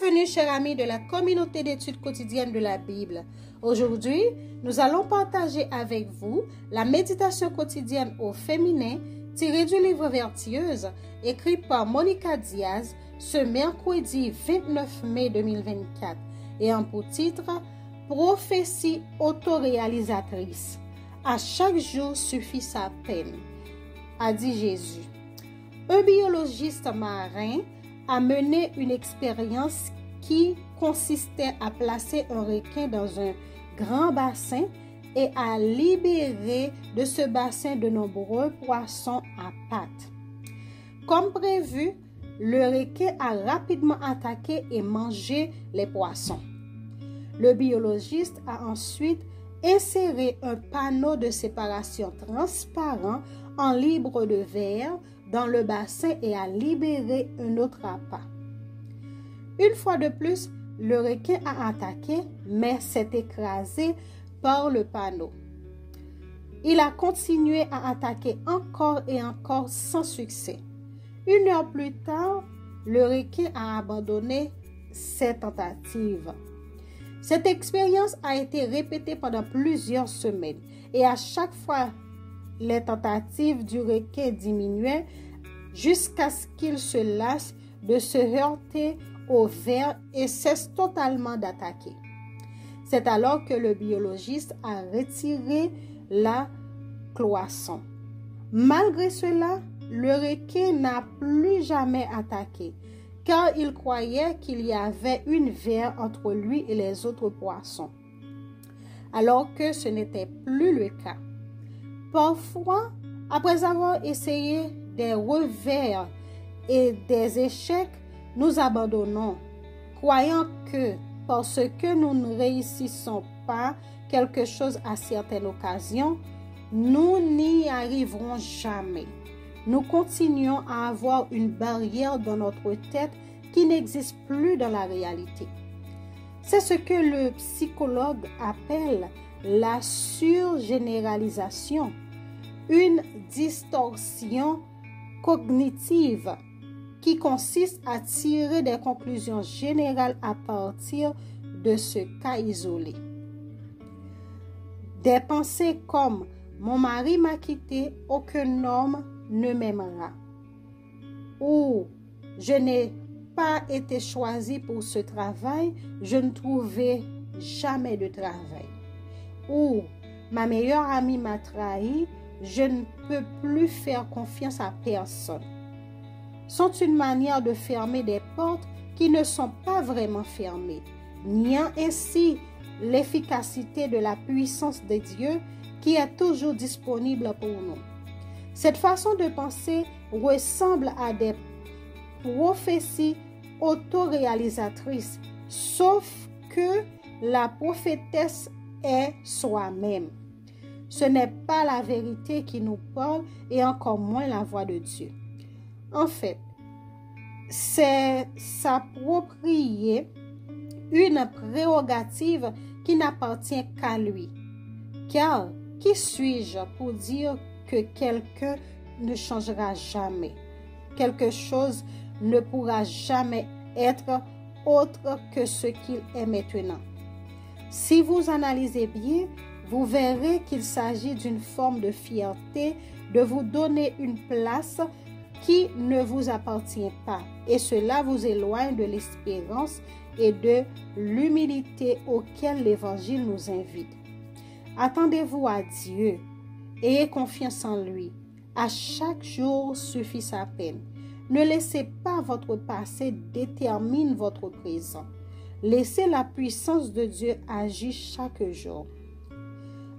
Bienvenue, chers amis de la communauté d'études quotidiennes de la Bible. Aujourd'hui, nous allons partager avec vous la méditation quotidienne au féminin tirée du livre Vertueuse, écrit par Monica Diaz ce mercredi 29 mai 2024 et en pour titre « Prophétie autoréalisatrice ». À chaque jour suffit sa peine, a dit Jésus. Un biologiste marin a mené une expérience qui consistait à placer un requin dans un grand bassin et à libérer de ce bassin de nombreux poissons à pattes. Comme prévu, le requin a rapidement attaqué et mangé les poissons. Le biologiste a ensuite inséré un panneau de séparation transparent en libre de verre dans le bassin et a libéré un autre appât. Une fois de plus, le requin a attaqué, mais s'est écrasé par le panneau. Il a continué à attaquer encore et encore sans succès. Une heure plus tard, le requin a abandonné ses tentatives. Cette expérience a été répétée pendant plusieurs semaines et à chaque fois, les tentatives du requin diminuaient jusqu'à ce qu'il se lasse de se heurter au verre et cesse totalement d'attaquer. C'est alors que le biologiste a retiré la cloison. Malgré cela, le requin n'a plus jamais attaqué, car il croyait qu'il y avait une verre entre lui et les autres poissons, alors que ce n'était plus le cas. Parfois, après avoir essayé des revers et des échecs, nous abandonnons, croyant que parce que nous ne réussissons pas quelque chose à certaines occasions, nous n'y arriverons jamais. Nous continuons à avoir une barrière dans notre tête qui n'existe plus dans la réalité. C'est ce que le psychologue appelle la surgénéralisation, une distorsion cognitive qui consiste à tirer des conclusions générales à partir de ce cas isolé. Des pensées comme « mon mari m'a quitté, aucun homme ne m'aimera » ou « je n'ai pas été choisi pour ce travail, je ne trouvais jamais de travail » ou « ma meilleure amie m'a trahi, je ne peux plus faire confiance à personne » sont une manière de fermer des portes qui ne sont pas vraiment fermées, niant ainsi l'efficacité de la puissance de Dieu qui est toujours disponible pour nous. Cette façon de penser ressemble à des prophéties autoréalisatrices, sauf que la prophétesse est soi-même. Ce n'est pas la vérité qui nous parle et encore moins la voix de Dieu. En fait, c'est s'approprier une prérogative qui n'appartient qu'à lui. Car qui suis-je pour dire que quelqu'un ne changera jamais? Quelque chose ne pourra jamais être autre que ce qu'il est maintenant. Si vous analysez bien, vous verrez qu'il s'agit d'une forme de fierté de vous donner une place qui ne vous appartient pas, et cela vous éloigne de l'espérance et de l'humilité auquel l'Évangile nous invite. Attendez-vous à Dieu, ayez confiance en lui. À chaque jour suffit sa peine. Ne laissez pas votre passé déterminer votre présent. Laissez la puissance de Dieu agir chaque jour.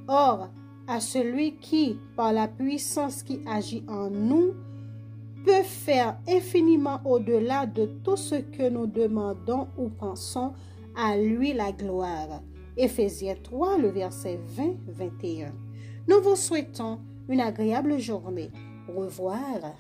Or, à celui qui, par la puissance qui agit en nous, peut faire infiniment au-delà de tout ce que nous demandons ou pensons, à lui la gloire. Éphésiens 3, le verset 20-21. Nous vous souhaitons une agréable journée. Au revoir.